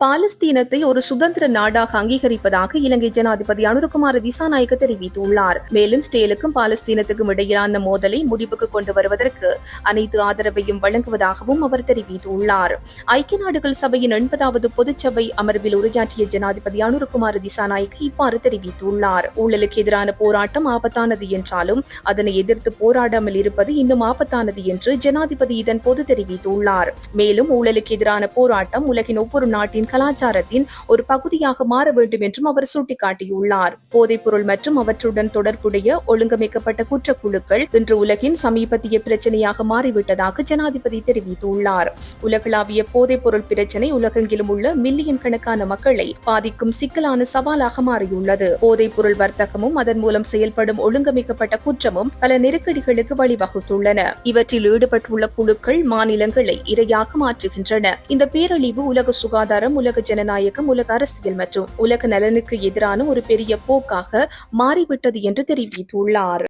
பாலஸ்தீனத்தை ஒரு சுதந்திர நாடாக அங்கீகரிப்பதாக இலங்கை ஜனாதிபதி அனுரகுமார திசாநாயக்க தெரிவித்துள்ளார். மேலும் இஸ்ரேலுக்கும் பாலஸ்தீனத்துக்கும் இடையிலான மோதலை முடிவுக்கு கொண்டு வருவதற்கு அனைத்து ஆதரவையும் வழங்குவதாகவும் அவர் தெரிவித்துள்ளார். ஐக்கிய நாடுகள் சபையின் 80வது பொதுச்சபை அமர்வில் உரையாற்றிய ஜனாதிபதி அனுரகுமார திசாநாயக்க இவ்வாறு தெரிவித்துள்ளார். ஊழலுக்கு எதிரான போராட்டம் ஆபத்தானது என்றாலும் அதனை எதிர்த்து போராடாமல் இருப்பது இன்னும் ஆபத்தானது என்று ஜனாதிபதி இதன் போது தெரிவித்துள்ளார். மேலும் ஊழலுக்கு எதிரான போராட்டம் உலகின் ஒவ்வொரு நாட்டின் கலாச்சாரத்தின் ஒரு பகுதியாக மாற வேண்டும் என்றும் அவர் சுட்டிக்காட்டியுள்ளார். போதைப்பொருள் மற்றும் அவற்றுடன் தொடர்புடைய ஒழுங்கமைக்கப்பட்ட குற்றக்குழுக்கள் இன்று உலகின் சமீபத்திய பிரச்சனையாக மாறிவிட்டதாக ஜனாதிபதி தெரிவித்துள்ளார். உலகளாவிய போதைப்பொருள் பிரச்சனை உலகெங்கிலும் உள்ள மில்லியன் கணக்கான மக்களை பாதிக்கும் சிக்கலான சவாலாக மாறியுள்ளது. போதைப்பொருள் வர்த்தகமும் அதன் மூலம் செயல்படும் ஒழுங்கமைக்கப்பட்ட குற்றமும் பல நெருக்கடிகளுக்கு வழிவகுத்துள்ளன. இவற்றில் ஈடுபட்டுள்ள குழுக்கள் மாநிலங்களை இரையாக மாற்றுகின்றன. இந்த பேரழிவு உலக சுகாதாரம், உலக ஜனநாயகம், உலக அரசியல் மற்றும் உலக நலனுக்கு எதிரான ஒரு பெரிய போக்காக மாறிவிட்டது என்று தெரிவித்துள்ளார்.